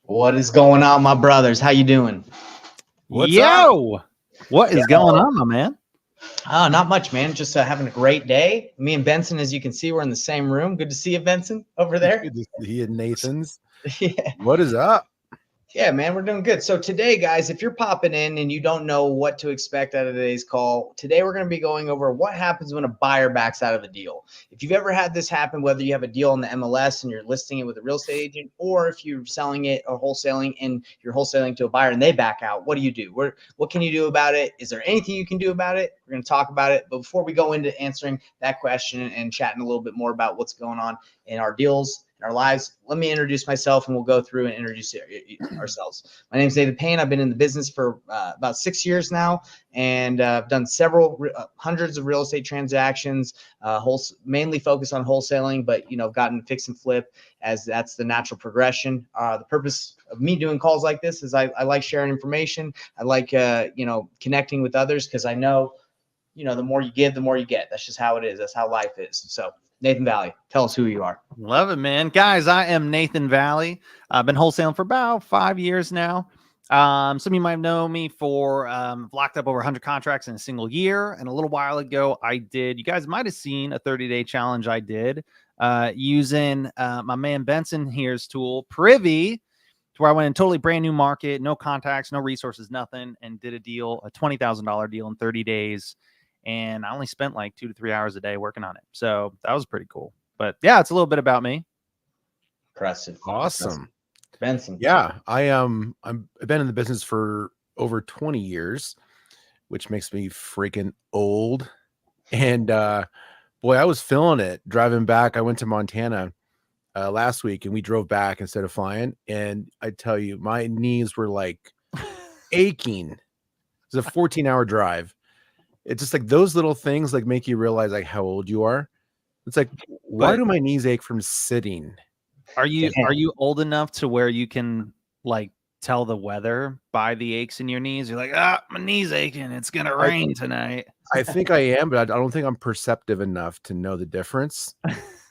What is going on, my brothers? How you doing? What's up? What is going on, my man? Not much, man. Just having a great day. Me and Benson, as you can see, we're in the same room. Good to see you, Benson, over there. Good to see you, Nathan's. Yeah. What is up? Yeah, man, we're doing good. So today, guys, if you're popping in and you don't know what to expect out of today's call, today we're going to be going over what happens when a buyer backs out of a deal. If you've ever had this happen, whether you have a deal on the MLS and you're listing it with a real estate agent, or if you're selling it or wholesaling and you're wholesaling to a buyer and they back out, what do you do? What can you do about it? Is there anything you can do about it? We're going to talk about it. But before we go into answering that question and chatting a little bit more about what's going on in our deals, in our lives, let me introduce myself and we'll go through and introduce ourselves. My name is Nathan Payne. I've been in the business for about 6 years now, and I've done several hundreds of real estate transactions, mainly focused on wholesaling, but I've gotten fix and flip as that's the natural progression. The purpose of me doing calls like this is I like sharing information. I like connecting with others because I know the more you give, the more you get. That's just how it is. That's how life is. So Nathan Valley, tell us who you are. Love it, man. Guys, I am Nathan Valley. I've been wholesaling for about 5 years now. Some of you might know me for locked up over 100 contracts in a single year. And a little while ago, you guys might have seen a 30-day challenge I did using my man Benson here's tool, Privy, to where I went in totally brand new market, no contacts, no resources, nothing, and did a $20,000 deal in 30 days. And I only spent like 2 to 3 hours a day working on it. So that was pretty cool. But yeah, it's a little bit about me. Impressive. Awesome. Benson. Yeah, I've been in the business for over 20 years, which makes me freaking old. And boy, I was feeling it driving back. I went to Montana last week and we drove back instead of flying. And I tell you, my knees were like aching. It was a 14-hour drive. It's just like those little things like make you realize like how old you are. It's like, why do my knees ache from sitting? Are you old enough to where you can like tell the weather by the aches in your knees? You're like, my knee's aching. It's gonna rain tonight. I think I am, but I don't think I'm perceptive enough to know the difference.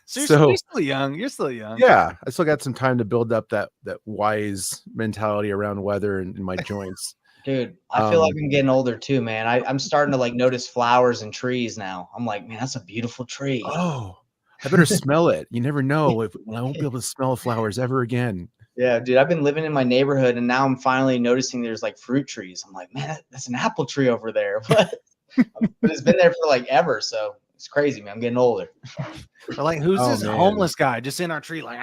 So you're still young. You're still young. Yeah, I still got some time to build up that wise mentality around weather in my joints. Dude, I feel like I'm getting older too, man. I'm starting to like notice flowers and trees now. I'm like, man, that's a beautiful tree. Oh, I better smell it. You never know if I won't be able to smell flowers ever again. Yeah, dude, I've been living in my neighborhood and now I'm finally noticing there's like fruit trees. I'm like, man, that's an apple tree over there. But it's been there for like ever. So it's crazy, man. I'm getting older. They're like, who's this homeless guy just in our tree? Like,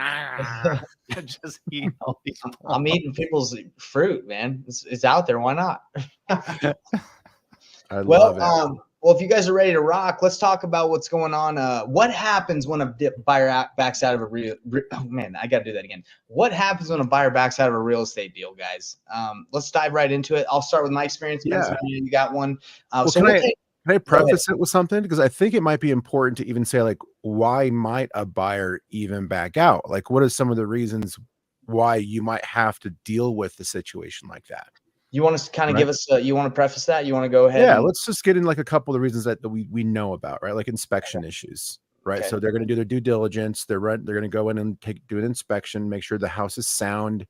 just eating all these. I'm eating people's fruit, man. It's out there. Why not? I love it. Well, if you guys are ready to rock, let's talk about what's going on. What happens when a buyer backs out of a real? Oh man, I got to do that again. What happens when a buyer backs out of a real estate deal, guys? Let's dive right into it. I'll start with my experience. Yeah, you got one. Can I preface it with something? Because I think it might be important to even say, like, why might a buyer even back out? Like, what are some of the reasons why you might have to deal with a situation like that? You want to kind of give us, you want to preface that? You want to go ahead? Yeah, let's just get in like a couple of the reasons that we know about, right? Like inspection issues, right? Okay. So they're going to do their due diligence. They're going to go in and do an inspection, make sure the house is sound,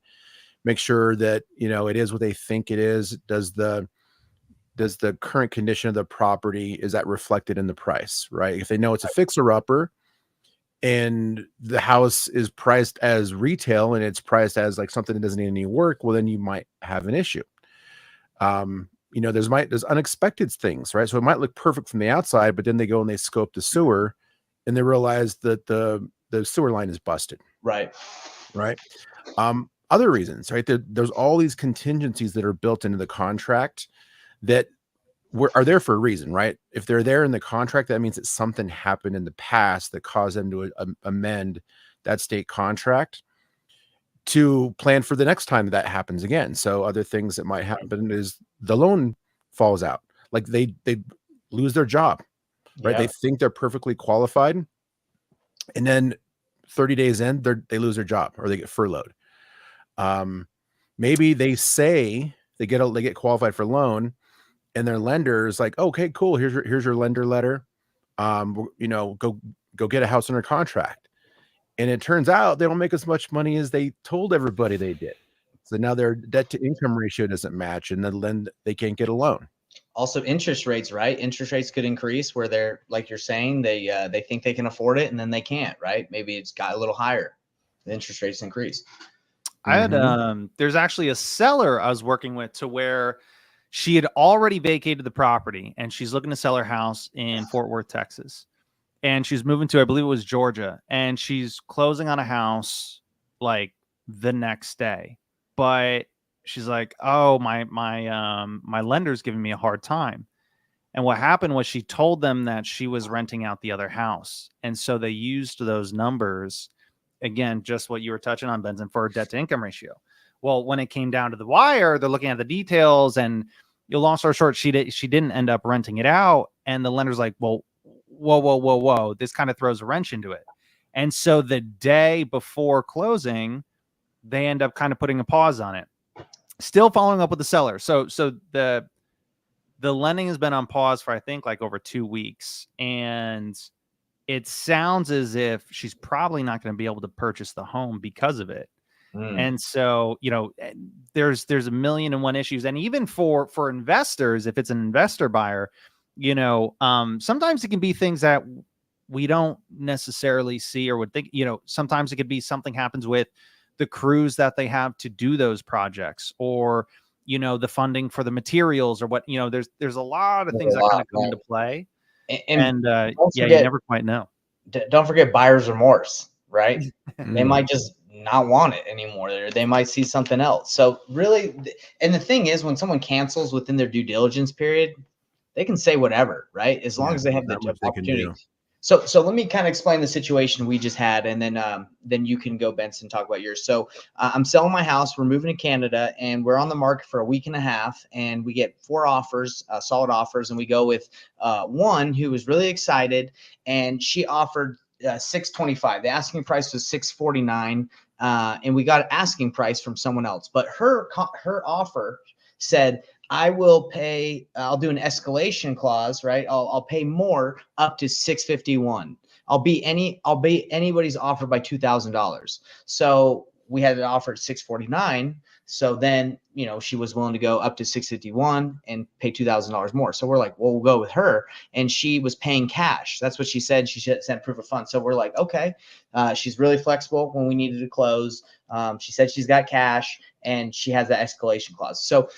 make sure that, it is what they think it is. Does the current condition of the property, is that reflected in the price, right? If they know it's a fixer-upper and the house is priced as retail and it's priced as like something that doesn't need any work, well, then you might have an issue. There's unexpected things, right? So it might look perfect from the outside, but then they go and they scope the sewer and they realize that the sewer line is busted. Right. Other reasons, right? There's all these contingencies that are built into the contract that are there for a reason, right? If they're there in the contract, that means that something happened in the past that caused them to amend that state contract to plan for the next time that happens again. So other things that might happen is the loan falls out. Like they lose their job, right? Yeah. They think they're perfectly qualified. And then 30 days in, they lose their job or they get furloughed. Maybe they say they get qualified for loan and their lender is like, okay, cool. Here's your lender letter. Go get a house under contract. And it turns out they don't make as much money as they told everybody they did. So now their debt to income ratio doesn't match, and then they can't get a loan. Also, interest rates, right? Interest rates could increase where they're, like you're saying, they think they can afford it and then they can't, right? Maybe it's got a little higher. The interest rates increase. I had there's actually a seller I was working with to where she had already vacated the property and she's looking to sell her house in Fort Worth, Texas. And she's moving to, I believe it was Georgia, and she's closing on a house like the next day. But she's like, "Oh, my lender's giving me a hard time." And what happened was she told them that she was renting out the other house. And so they used those numbers, again, just what you were touching on, Benson, for a debt to income ratio. Well, when it came down to the wire, they're looking at the details, and long story short, she didn't end up renting it out. And the lender's like, "Well, whoa. This kind of throws a wrench into it." And so the day before closing, they end up kind of putting a pause on it. Still following up with the seller. So the lending has been on pause for, I think, like over 2 weeks. And it sounds as if she's probably not going to be able to purchase the home because of it. And so, there's a million and one issues. And even for investors, if it's an investor buyer, sometimes it can be things that we don't necessarily see or would think. Sometimes it could be something happens with the crews that they have to do those projects, or the funding for the materials, or what. There's a lot of things that kind of come into play, and you never quite know. Don't forget buyer's remorse, right? They might just not want it anymore. They might see something else. So really, and the thing is, when someone cancels within their due diligence period, they can say whatever, right? As long as they have the opportunity. So let me kind of explain the situation we just had, and then you can go, Benson, talk about yours. So I'm selling my house. We're moving to Canada, and we're on the market for a week and a half, and we get 4 offers, solid offers, and we go with one who was really excited, and she offered $625. The asking price was $649, and we got an asking price from someone else, but her offer said, "I will pay, I'll do an escalation clause, right? I'll pay more up to $651. I'll be anybody's offer by $2,000. So we had an offer at $649. So then, she was willing to go up to $651 and pay $2,000 more. So we're like, well, we'll go with her. And she was paying cash. That's what she said. She sent proof of funds. So we're like, okay, she's really flexible when we needed to close. She said she's got cash and she has that escalation clause. So,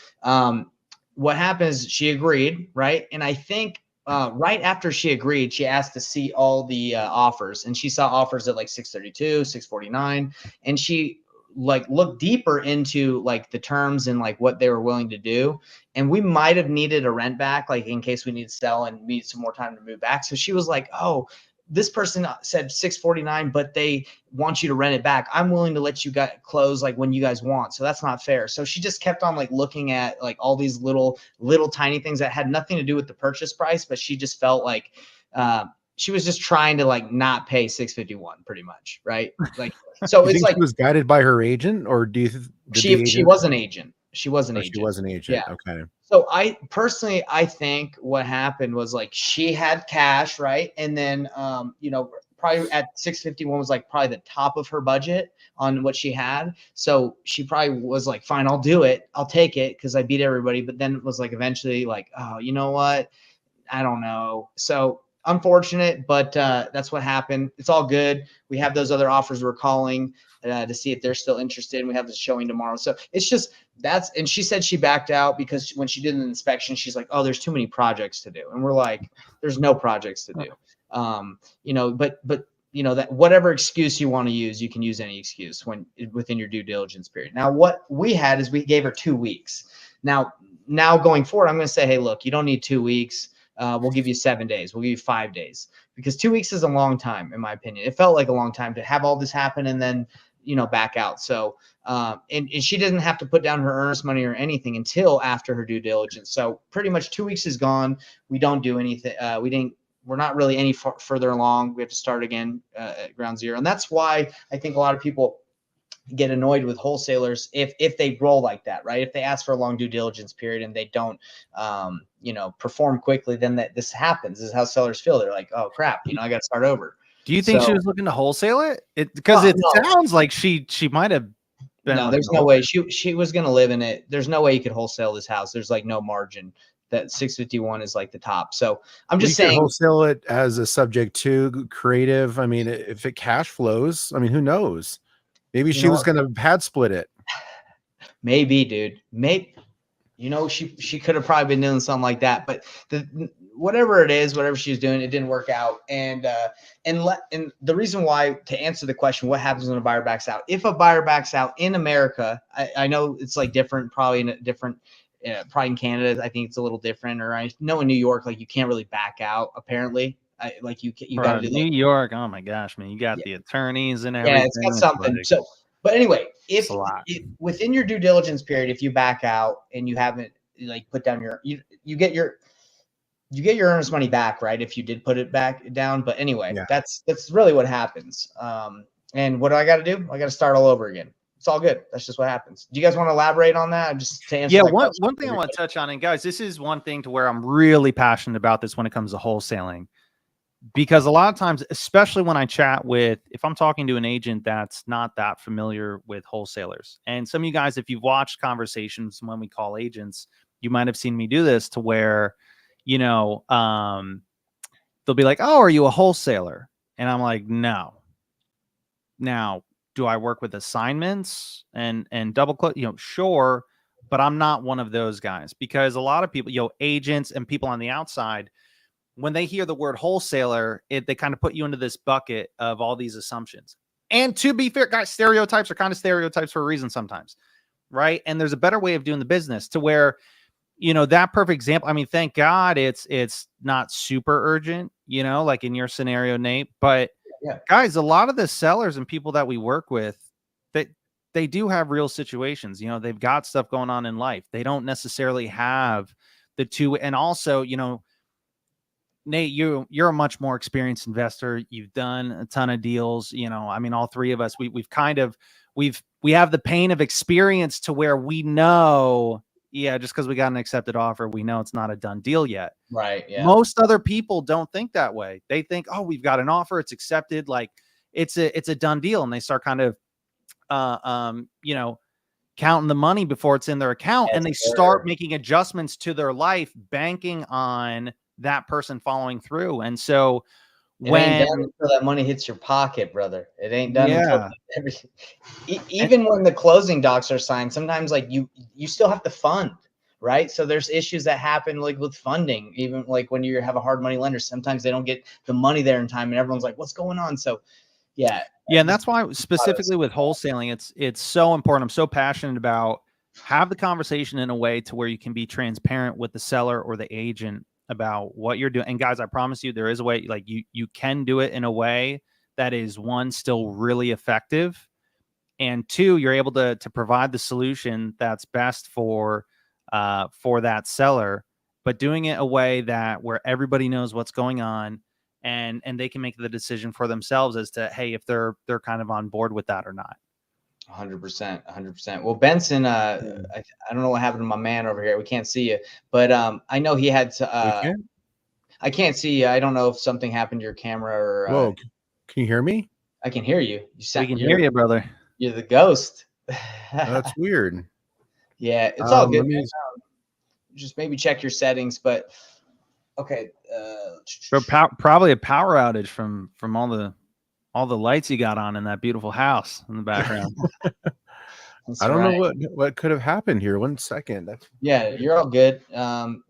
what happens, she agreed, right? And I think right after she agreed, she asked to see all the offers, and she saw offers at like $632, $649, and she looked deeper into the terms and what they were willing to do. And we might have needed a rent back, in case we need to sell and need some more time to move back. So she was like, "Oh, this person said $649, but they want you to rent it back. I'm willing to let you guys close when you guys want. So that's not fair." So she just kept on looking at all these little tiny things that had nothing to do with the purchase price, but she just felt like she was just trying to not pay $651 pretty much, right? So it's she was guided by her agent, or do you? She was an agent. She was an agent. She was an agent. Yeah. Okay. So I think what happened was she had cash, right? And then, probably at $651 was probably the top of her budget on what she had. So she probably was like, "Fine, I'll do it. I'll take it because I beat everybody." But then it was eventually "Oh, you know what? I don't know." So unfortunate, but that's what happened. It's all good. We have those other offers we're calling to see if they're still interested. And we have this showing tomorrow. So it's just and she said she backed out because when she did an inspection, she's like, "Oh, there's too many projects to do." And we're like, "There's no projects to do." But that whatever excuse you want to use, you can use any excuse within your due diligence period. Now, what we had is we gave her 2 weeks. Now going forward, I'm going to say, "Hey, look, you don't need 2 weeks. We'll give you 7 days. We'll give you 5 days," because 2 weeks is a long time, in my opinion. It felt like a long time to have all this happen and then, back out. So, and she didn't have to put down her earnest money or anything until after her due diligence. So pretty much 2 weeks is gone. We don't do anything. We're not really any further along. We have to start again at ground zero. And that's why I think a lot of people get annoyed with wholesalers if they roll like that, right? If they ask for a long due diligence period and they don't, perform quickly, then this happens. This is how sellers feel. They're like, "Oh crap, I got to start over." Do you think she was looking to wholesale it? Because it sounds like she might have Spend, No, like, there's the no whole way she was gonna live in it. There's no way you could wholesale this house. There's like no margin. That 651 is like the top. So I'm You just could saying, wholesale it as a subject to creative. I mean, if it cash flows, I mean, who knows? Maybe you she know was what? going to pad split it. Maybe, dude. Maybe she could have probably been doing something like that. But whatever it is, whatever she's doing, it didn't work out. And the reason why, to answer the question, what happens when a buyer backs out? If a buyer backs out in America, I know it's like different, probably in a different. Probably in Canada, I think it's a little different. Or I know in New York, like you can't really back out. Apparently, like you got to do New like, York. Oh my gosh, man, you got yeah, the attorneys and yeah, it's got everything. It's something. like, So, but anyway, it's if a lot. within your due diligence period, if you back out and you haven't like put down you get your earnest money back, right? If you did put it back down. But anyway, Yeah. that's really what happens. And what do I got to do? I got to start all over again. It's all good. That's just what happens. Do you guys want to elaborate on that? Just to answer Yeah, that one question. thing I want to touch on, and guys, this is one thing to where I'm really passionate about this when it comes to wholesaling, because a lot of times, especially when I chat with, if I'm talking to an agent that's not that familiar with wholesalers, and some of you guys, if you've watched conversations when we call agents, you might have seen me do this to where, they'll be like, "Oh, are you a wholesaler?" And I'm like, "No." Now, do I work with assignments and double close? Sure, but I'm not one of those guys, because a lot of people, agents and people on the outside, when they hear the word wholesaler, they kind of put you into this bucket of all these assumptions. And to be fair, guys, stereotypes are kind of stereotypes for a reason sometimes, right? And there's a better way of doing the business to where, that perfect example. I mean, thank God it's not super urgent, like in your scenario, Nate, but Yeah. guys, a lot of the sellers and people that we work with, they do have real situations. They've got stuff going on in life. They don't necessarily have the two. And also, Nate, you're a much more experienced investor. You've done a ton of deals. I mean, all three of us, we have the pain of experience to where we know, just because we got an accepted offer, we know it's not a done deal yet. Right. Yeah. Most other people don't think that way. They think, oh, we've got an offer, it's accepted, like it's a done deal, and they start kind of counting the money before it's in their account, and they start making adjustments to their life, banking on that person following through. And so it ain't done until that money hits your pocket, brother. It ain't done until even when the closing docs are signed, sometimes like you still have to fund, right? So there's issues that happen like with funding, even like when you have a hard money lender, sometimes they don't get the money there in time and everyone's like, what's going on? So yeah. And that's why specifically with wholesaling, it's so important. I'm so passionate about have the conversation in a way to where you can be transparent with the seller or the agent about what you're doing. And guys, I promise you, there is a way, like you can do it in a way that is, one, still really effective, and two, you're able to provide the solution that's best for that seller, but doing it a way that where everybody knows what's going on, and they can make the decision for themselves as to, hey, if they're kind of on board with that or not. 100%. Well, Benson, I don't know what happened to my man over here. We can't see you, but I know he had to. I can't see you. I don't know if something happened to your camera or. Whoa, can you hear me? I can hear you. We can hear you, brother. You're the ghost. That's weird. Yeah, it's all good. Just maybe check your settings, but okay. Probably a power outage from all the lights you got on in that beautiful house in the background. I don't know what could have happened here. 1 second. Yeah, you're all good.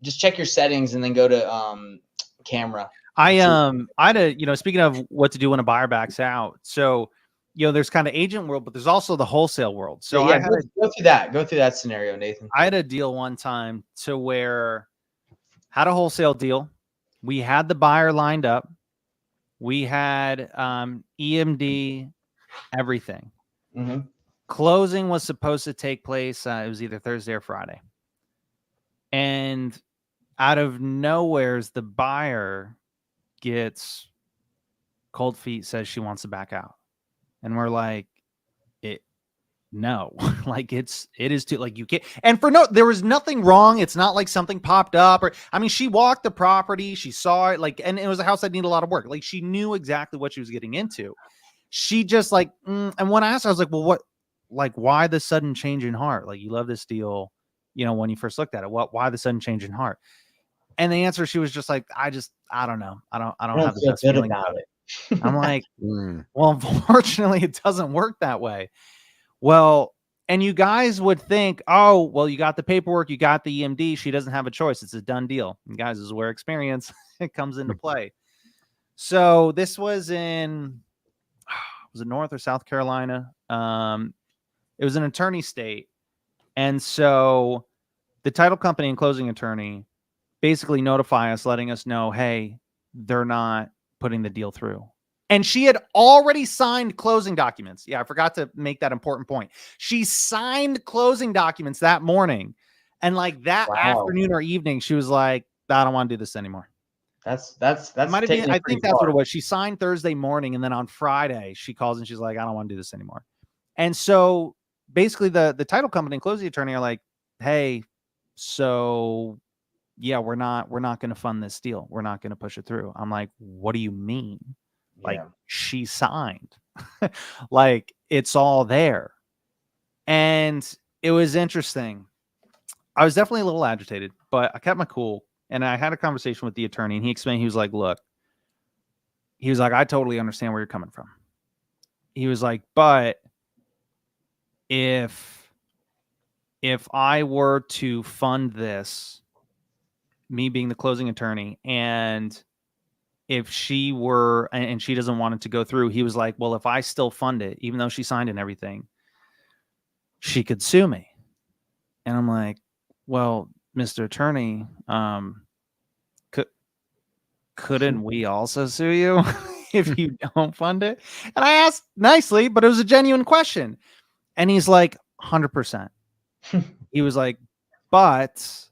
Just check your settings and then go to camera. I had a, speaking of what to do when a buyer backs out. So, there's kind of agent world, but there's also the wholesale world. So yeah, go through that scenario, Nathan. I had a deal one time to where had a wholesale deal. We had the buyer lined up. We had EMD, everything. Mm-hmm. Closing was supposed to take place. It was either Thursday or Friday. And out of nowhere's the buyer gets cold feet, says she wants to back out. And we're like, no, like it is too, like you can't. And there was nothing wrong. It's not like something popped up she walked the property, she saw it, like, and it was a house that needed a lot of work. Like she knew exactly what she was getting into. She just like, and when I asked, I was like, well, like, why the sudden change in heart? Like, you love this deal, you know, when you first looked at it. Why the sudden change in heart? And the answer, she was just like, I don't know. I don't I don't have the feel best good feeling about about it. it. I'm like, Mm. well, unfortunately, it doesn't work that way. Well, and you guys would think, oh, well, you got the paperwork, you got the EMD. She doesn't have a choice. It's a done deal. And guys, this is where experience it comes into play. So this was in, was it North or South Carolina? It was an attorney state. And so the title company and closing attorney basically notify us, letting us know, hey, they're not putting the deal through. And she had already signed closing documents. Yeah, I forgot to make that important point. She signed closing documents that morning. And like that afternoon or evening, she was like, I don't want to do this anymore. That's It might have been, taking it I pretty think that's what far. it was. She signed Thursday morning, and then on Friday, she calls and she's like, I don't want to do this anymore. And so basically the title company and closing attorney are like, hey, so yeah, we're not going to fund this deal. We're not going to push it through. I'm like, what do you mean? Like, Yeah. she signed. Like, it's all there. And it was interesting. I was definitely a little agitated, but I kept my cool. And I had a conversation with the attorney, and he explained, he was like, look, he was like, I totally understand where you're coming from. He was like, but if I were to fund this, me being the closing attorney, and if she were, and she doesn't want it to go through, he was like, well, if I still fund it, even though she signed and everything, she could sue me. And I'm like, well, Mr. Attorney, couldn't we also sue you if you don't fund it? And I asked nicely, but it was a genuine question. And he's like, 100%. He was like, but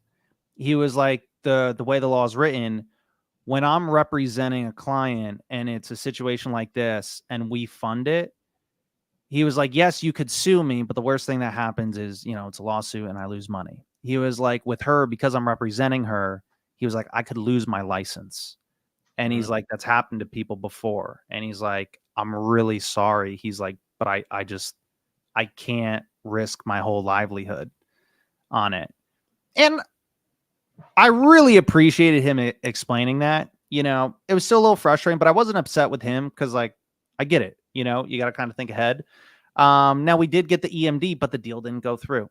he was like, the way the law is written, when I'm representing a client and it's a situation like this and we fund it, he was like, yes, you could sue me, but the worst thing that happens is, you know, it's a lawsuit and I lose money. He was like, with her, because I'm representing her, he was like, I could lose my license. And he's like, that's happened to people before. And he's like, I'm really sorry. He's like, but I can't risk my whole livelihood on it. And I really appreciated him explaining that. You know, it was still a little frustrating, but I wasn't upset with him because, like, I get it. You know, you got to kind of think ahead. Now we did get the EMD, but the deal didn't go through.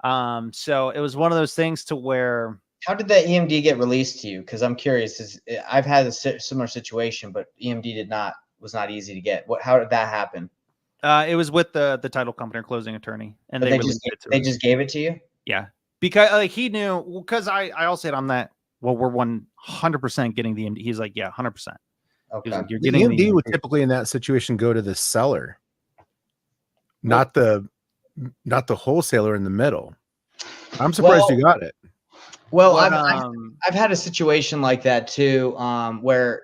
So it was one of those things to where. How did that EMD get released to you? Because I'm curious. I've had a similar situation, but EMD was not easy to get. How did that happen? It was with the title company or closing attorney, and But they released it to us. They just gave it to you? Yeah, because like he knew, because I also said on that, well, we're 100% getting the EMD. He's like, yeah, 100%. Okay. Like, you're The getting EMD would typically in that situation go to the seller, not the wholesaler in the middle. I'm surprised you got it. Well, I've had a situation like that too, where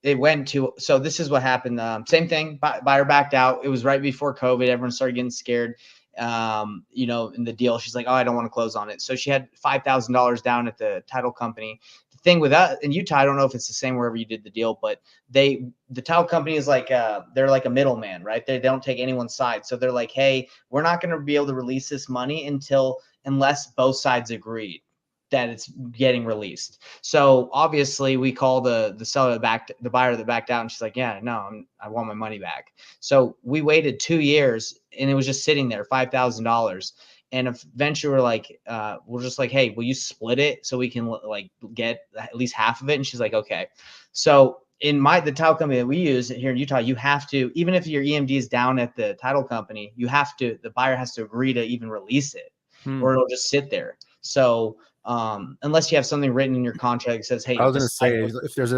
it went to. So this is what happened. Same thing. Buyer backed out. It was right before COVID. Everyone started getting scared. You know, in the deal, she's like, "Oh, I don't want to close on it." So she had $5,000 down at the title company. The thing with that in Utah, I don't know if it's the same wherever you did the deal, but the title company is like they're like a middleman, right? They don't take anyone's side. So they're like, "Hey, we're not going to be able to release this money unless both sides agreed that it's getting released." So obviously we call the seller the buyer that backed out, and she's like, yeah, no, I want my money back. So we waited 2 years and it was just sitting there, $5,000. And eventually we're just like, hey, will you split it so we can like get at least half of it? And she's like, okay. So in the title company that we use here in Utah, you have to, even if your EMD is down at the title company, the buyer has to agree to even release it, or it'll just sit there. So unless you have something written in your contract that says, hey, I was going to say, if there's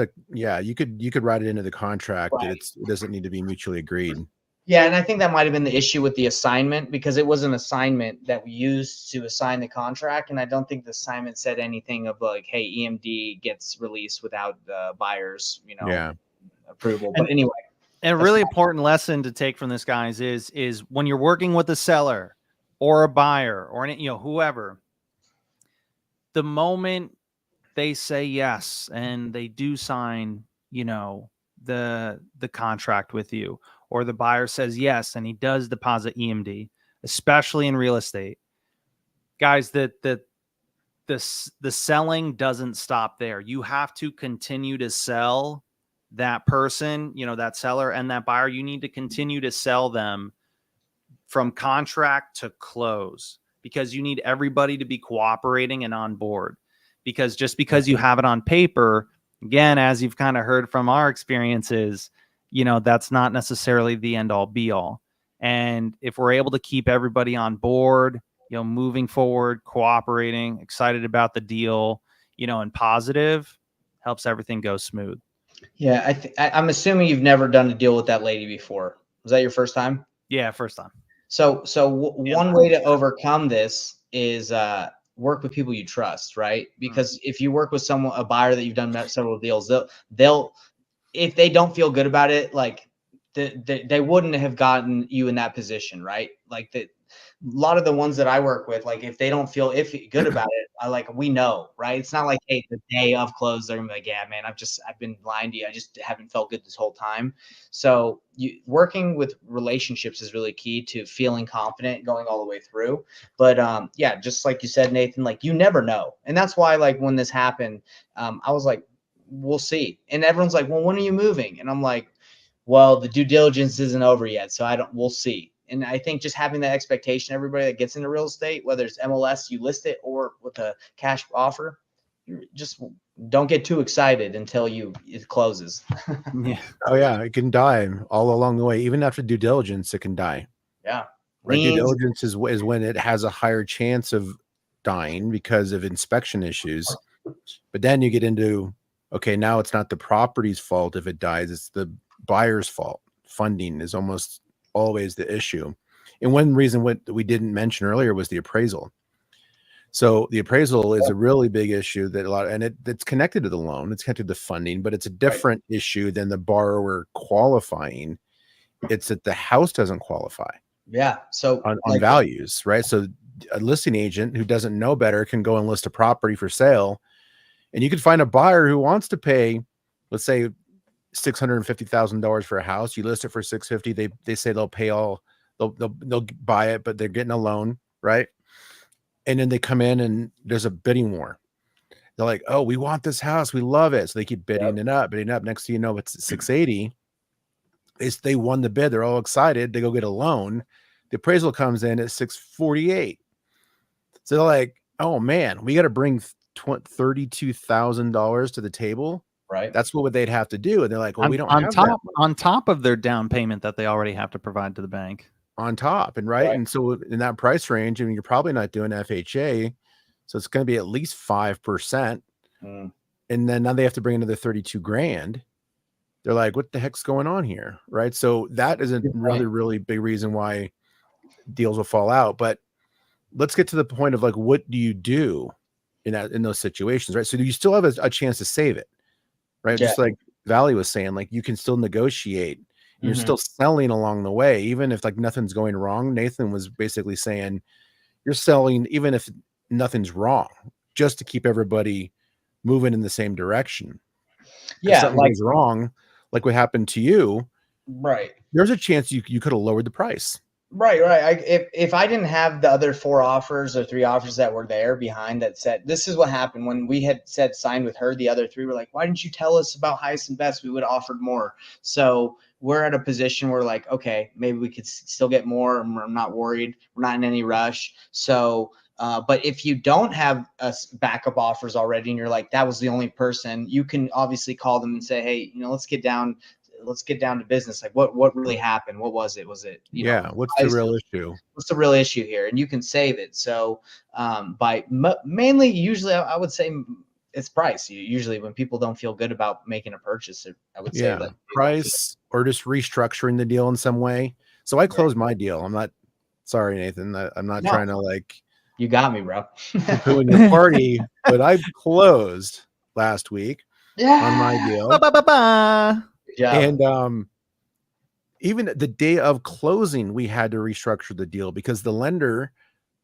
you could write it into the contract that it doesn't need to be mutually agreed. Yeah. And I think that might've been the issue with the assignment, because it was an assignment that we used to assign the contract. And I don't think the assignment said anything of like, hey, EMD gets released without the buyer's, approval. But anyway. And a really important lesson to take from this, guys, is when you're working with a seller or a buyer or whoever, the moment they say yes and they do sign, the contract with you, or the buyer says yes and he does deposit EMD, especially in real estate. Guys, the selling doesn't stop there. You have to continue to sell that person, that seller and that buyer. You need to continue to sell them from contract to close, because you need everybody to be cooperating and on board. Because just because you have it on paper, again, as you've kind of heard from our experiences, that's not necessarily the end all be all. And if we're able to keep everybody on board, moving forward, cooperating, excited about the deal, and positive, helps everything go smooth. Yeah. I'm assuming you've never done a deal with that lady before. Was that your first time? Yeah. First time. So one way to overcome this is work with people you trust, right? Because if you work with a buyer that you've done several deals, they'll if they don't feel good about it, like they wouldn't have gotten you in that position, right? Like a lot of the ones that I work with, like if they don't feel good about it, we know, right? It's not like, hey, the day of close, they're gonna be like, yeah, man, I've been lying to you. I just haven't felt good this whole time. So working with relationships is really key to feeling confident going all the way through. But yeah, just like you said, Nathan, like you never know. And that's why, like when this happened, I was like, we'll see. And everyone's like, well, when are you moving? And I'm like, well, the due diligence isn't over yet. So we'll see. And I think just having that expectation, everybody that gets into real estate, whether it's MLS, you list it, or with a cash offer, just don't get too excited until it closes. Yeah. Oh yeah. It can die all along the way. Even after due diligence, it can die. Yeah. Right. Due diligence is when it has a higher chance of dying because of inspection issues. But then you get into, okay, now it's not the property's fault if it dies, it's the buyer's fault. Funding is almost always the issue. And one reason what we didn't mention earlier was the appraisal. So the appraisal is a really big issue that it's connected to the loan, it's connected to funding, but it's a different issue than the borrower qualifying. It's that the house doesn't qualify. Yeah. So on values, right? So a listing agent who doesn't know better can go and list a property for sale, and you could find a buyer who wants to pay, let's say, $650,000 for a house. You list it for $650,000. They say they'll pay they'll buy it, but they're getting a loan, right? And then they come in and there's a bidding war. They're like, oh, we want this house, we love it. So they keep bidding it up, bidding up. Next thing you know, it's $680,000. They won the bid. They're all excited. They go get a loan. The appraisal comes in at $648,000. So they're like, oh man, we got to bring $32,000 to the table. Right. That's what they'd have to do. And they're like, well, we don't have that. On top of their down payment that they already have to provide to the bank. On top. And right. And so in that price range, I mean, you're probably not doing FHA. So it's going to be at least 5%. And then now they have to bring another $32,000. They're like, what the heck's going on here? Right. So that is another really big reason why deals will fall out. But let's get to the point of like, what do you do in those situations? Right. So you still have a chance to save it. Right. Yeah. Just like Valley was saying, like you can still negotiate. You're still selling along the way, even if like nothing's going wrong. Nathan was basically saying you're selling even if nothing's wrong, just to keep everybody moving in the same direction. Yeah. If something goes wrong, like what happened to you. Right. There's a chance you could have lowered the price. Right. If I didn't have the other 4 offers or 3 offers that were there behind that said, this is what happened when we had said signed with her, the other 3 were like, why didn't you tell us about highest and best? We would have offered more. So we're at a position where like, okay, maybe we could still get more. I'm not worried. We're not in any rush. So, but if you don't have backup offers already and you're like, that was the only person, you can obviously call them and say, hey, let's get down to business. Like what really happened? What was it? Was it, what's the real issue? What's the real issue here? And you can save it. So mainly, usually I would say it's price. Usually when people don't feel good about making a purchase, I would say that price or just restructuring the deal in some way. So I closed my deal. I'm not sorry, Nathan. I'm not trying to like, you got me, bro. Poo in your party, but I closed last week on my deal. And even the day of closing, we had to restructure the deal because the lender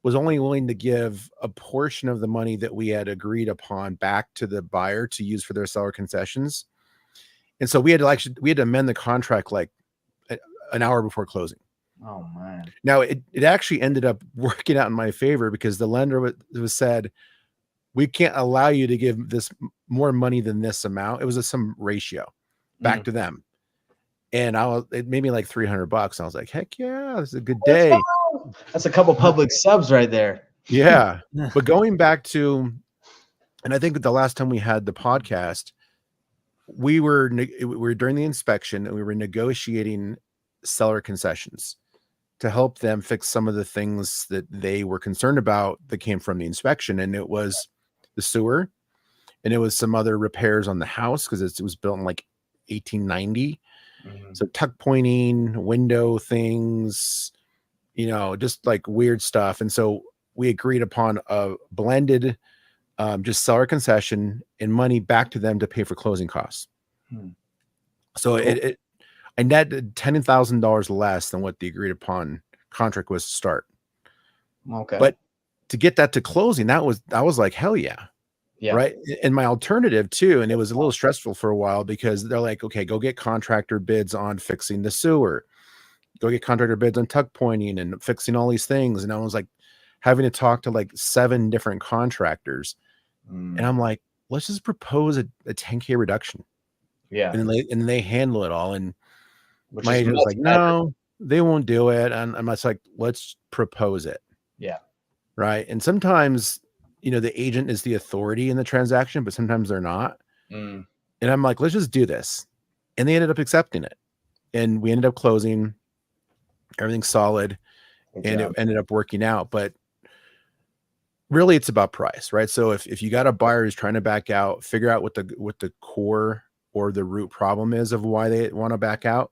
was only willing to give a portion of the money that we had agreed upon back to the buyer to use for their seller concessions. And so we had to amend the contract like an hour before closing. Oh man. Now it actually ended up working out in my favor because the lender was said, we can't allow you to give this more money than this amount. It was some ratio back to them. And it made me like $300. I was like, heck yeah, this is a good day. That's a couple public subs right there. Yeah. But going back to, and I think the last time we had the podcast, we were during the inspection and we were negotiating seller concessions to help them fix some of the things that they were concerned about that came from the inspection. And it was the sewer, and it was some other repairs on the house because it was built in like 1890. So tuck pointing, window things, just like weird stuff. And so we agreed upon a blended just seller concession and money back to them to pay for closing costs. So I netted $10,000 less than what the agreed upon contract was to start. Okay. But to get that to closing, I was like, hell yeah. Yeah. Right. And my alternative too, and it was a little stressful for a while because they're like, okay, go get contractor bids on fixing the sewer, go get contractor bids on tuck pointing and fixing all these things. And I was like having to talk to like 7 different contractors. And I'm like, let's just propose a $10K reduction. Yeah. And then they handle it all. And Which my is agent was like, no, they won't do it. And I'm just like, let's propose it. Yeah. Right. And sometimes, the agent is the authority in the transaction, but sometimes they're not. And I'm like, let's just do this. And they ended up accepting it. And we ended up closing. Everything's solid. And it ended up working out. But really, it's about price, right? So if you got a buyer who's trying to back out, figure out what the core or the root problem is of why they want to back out.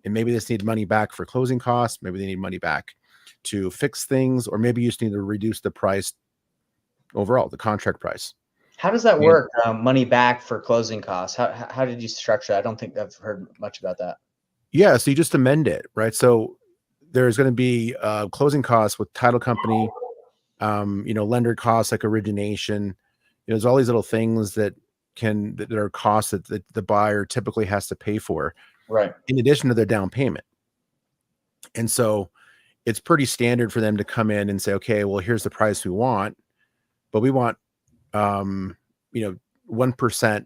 And maybe they just need money back for closing costs. Maybe they need money back to fix things, or maybe you just need to reduce the price overall, the contract price. How does that work? Money back for closing costs. How did you structure that? I don't think I've heard much about that. Yeah. So you just amend it, right? So there's going to be closing costs with title company, lender costs like origination. There's all these little things that are costs that the buyer typically has to pay for, right, in addition to their down payment. And so it's pretty standard for them to come in and say, okay, well, here's the price we want, but we want 1%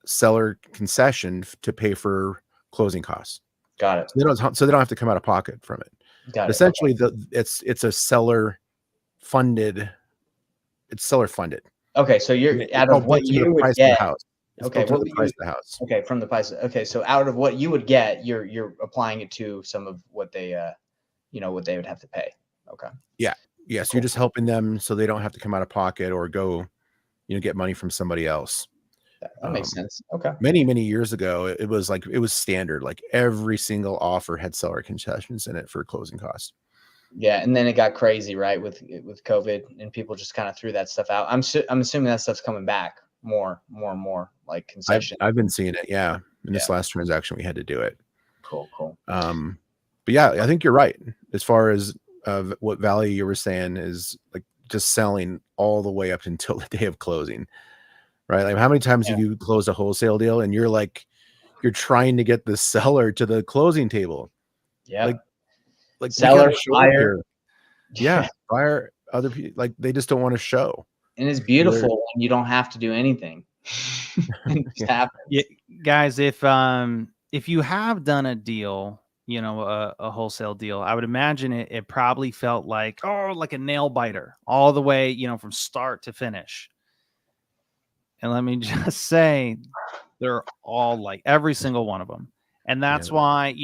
seller concession to pay for closing costs. Got it. So they don't have to come out of pocket from it. Got it. Essentially, it's a seller funded. It's seller funded. Okay, so you're out of what you would get. Okay, what the price of the house. Okay, from the price. Okay, so out of what you would get, you're applying it to some of what they, what they would have to pay. Okay. Yeah. Yes, cool. You're just helping them so they don't have to come out of pocket or go, get money from somebody else. That makes sense. Okay. Many, many years ago, it was standard. Like every single offer had seller concessions in it for closing costs. Yeah, and then it got crazy, right, with COVID, and people just kind of threw that stuff out. I'm assuming that stuff's coming back more and more, like concession. I've been seeing it. Yeah, in this last transaction, we had to do it. Cool. But yeah, I think you're right as far as what value you were saying is like just selling all the way up until the day of closing, right? Like how many times have you closed a wholesale deal and you're trying to get the seller to the closing table? Yeah. Like seller, buyer. Yeah. Buyer, other people, like they just don't want to show. And it's beautiful when you don't have to do anything. It just happens. Yeah, guys, if you have done a deal, a wholesale deal, I would imagine it probably felt like a nail biter all the way, from start to finish. And let me just say, they're all like every single one of them. And that's why,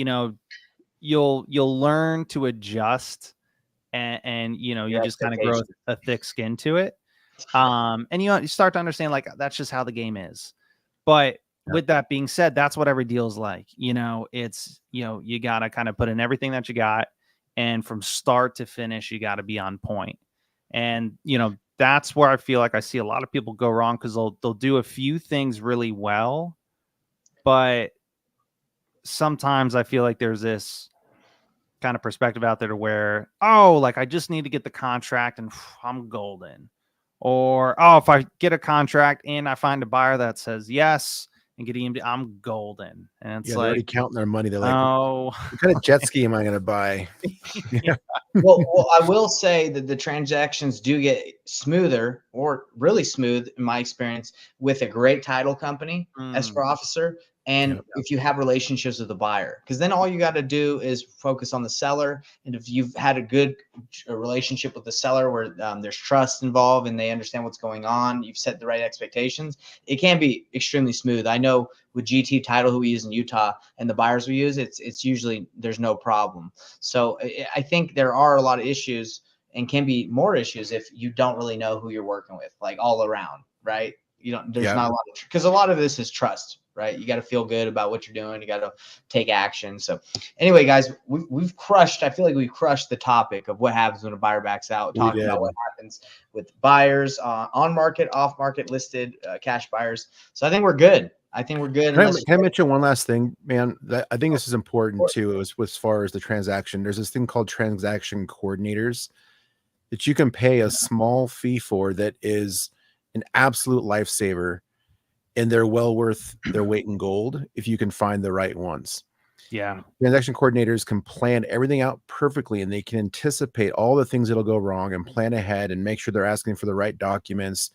you'll learn to adjust and you just kind of grow a thick skin to it. And you start to understand like that's just how the game is. But with that being said, that's what every deal is like. It's, you got to kind of put in everything that you got. And from start to finish, you got to be on point. And, that's where I feel like I see a lot of people go wrong because they'll do a few things really well. But sometimes I feel like there's this kind of perspective out there to where, like I just need to get the contract and I'm golden. Or, if I get a contract and I find a buyer that says yes and get EMD, I'm golden. And it's Yeah, they're already like, counting their money. They're like, oh, what kind of jet ski am I going to buy? Well, I will say that the transactions do get smoother or really smooth in my experience with a great title company, escrow officer, and Yep. if you have relationships with the buyer, because then all you got to do is focus on the seller. And if you've had a good relationship with the seller where there's trust involved and they understand what's going on, you've set the right expectations, it can be extremely smooth. I know with GT Title, who we use in Utah, and the buyers we use, it's usually there's no problem. So I think there are a lot of issues and can be more issues if you don't really know who you're working with, like all around, right? You don't, there's not a lot of, because a lot of this is trust, right? You got to feel good about what you're doing. You got to take action. So anyway, guys, we've crushed, I feel like we've crushed the topic of what happens when a buyer backs out, talking about what happens with buyers on market, off market, listed, cash buyers. So I think we're good. I think we're good. Can I mention one last thing, man? I think this is important too, as far as the transaction. There's this thing called transaction coordinators that you can pay a small fee for that is an absolute lifesaver, and they're well worth their weight in gold if you can find the right ones. Yeah. Transaction coordinators can plan everything out perfectly, and they can anticipate all the things that'll go wrong and plan ahead and make sure they're asking for the right documents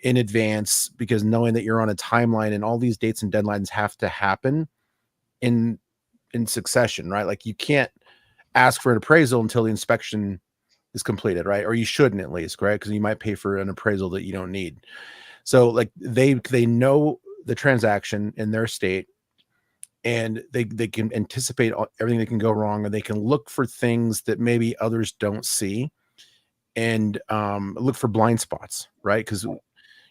in advance, because knowing that you're on a timeline and all these dates and deadlines have to happen in succession, right? Like you can't ask for an appraisal until the inspection is completed, right? Or you shouldn't, at least, right? Because you might pay for an appraisal that you don't need. So like they know the transaction in their state, and they can anticipate everything that can go wrong, and they can look for things that maybe others don't see, and look for blind spots, right? Because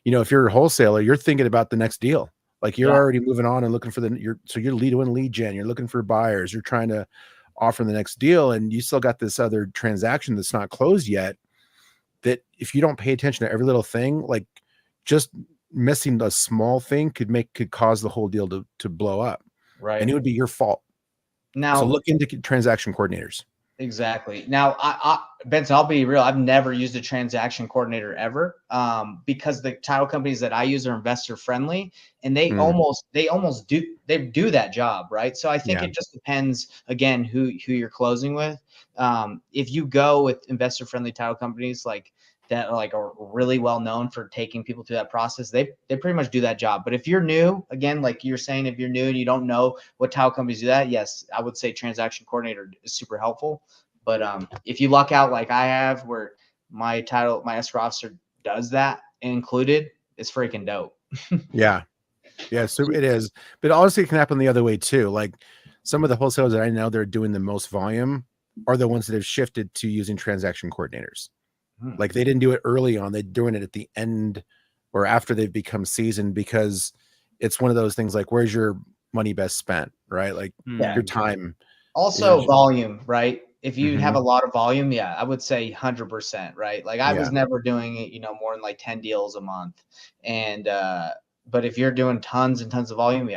if you're a wholesaler, you're thinking about the next deal. Like you're already moving on and looking for you're lead gen, you're looking for buyers, you're trying to offer the next deal, and you still got this other transaction that's not closed yet, that if you don't pay attention to every little thing, like just missing a small thing could cause the whole deal to blow up, right? And it would be your fault. Now, so look into transaction coordinators. Exactly. Now, Benson, I'll be real. I've never used a transaction coordinator ever, because the title companies that I use are investor friendly, and they almost do that job, right? So I think it just depends, again, who you're closing with. If you go with investor friendly title companies like that, are really well known for taking people through that process, they pretty much do that job. But if you're new, again, like you're saying, if you're new and you don't know what title companies do that, yes, I would say transaction coordinator is super helpful. But if you luck out like I have, where my escrow officer does that included, it's freaking dope. Yeah, so it is. But honestly, it can happen the other way too. Like some of the wholesalers that I know they're doing the most volume are the ones that have shifted to using transaction coordinators. Like they didn't do it early on, they're doing it at the end or after they've become seasoned, because it's one of those things like, where's your money best spent, right? Like your time. Also volume, right? If you have a lot of volume, I would say 100%, right? Like I was never doing it, more than like 10 deals a month. And, but if you're doing tons and tons of volume,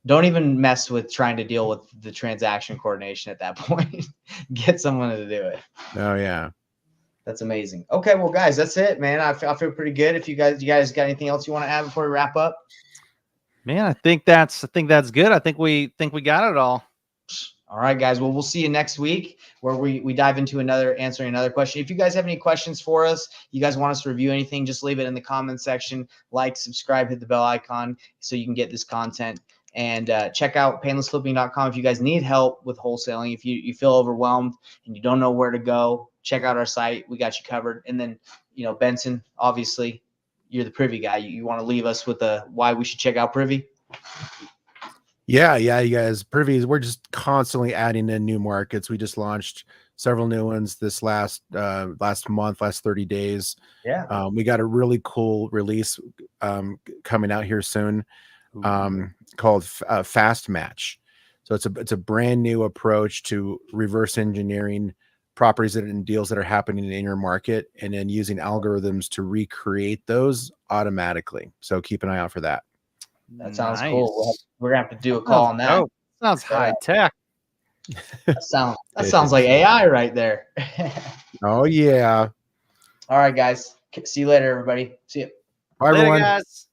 don't even mess with trying to deal with the transaction coordination at that point. Get someone to do it. Oh yeah. That's amazing. Okay, well, guys, that's it, man. I feel pretty good. If you guys got anything else you want to add before we wrap up? Man, I think that's good. I think we got it all. All right, guys. Well, we'll see you next week where we dive into answering another question. If you guys have any questions for us, you guys want us to review anything, just leave it in the comment section. Like, subscribe, hit the bell icon so you can get this content. And check out painlessflipping.com if you guys need help with wholesaling. If you feel overwhelmed and you don't know where to go, check out our site. We got you covered. And then, Benson, obviously, you're the Privy guy. You want to leave us with why we should check out Privy? Yeah, you guys, Privy, we're just constantly adding in new markets. We just launched several new ones this last 30 days. Yeah. We got a really cool release coming out here soon, called Fast Match. So it's a brand new approach to reverse engineering properties and deals that are happening in your market, and then using algorithms to recreate those automatically. So keep an eye out for that. That sounds cool. We're gonna have to do a call on that. Dope. Sounds high tech. That sounds like AI right there. Oh yeah. All right, guys. See you later, everybody. See you. Bye, everyone. Later, guys.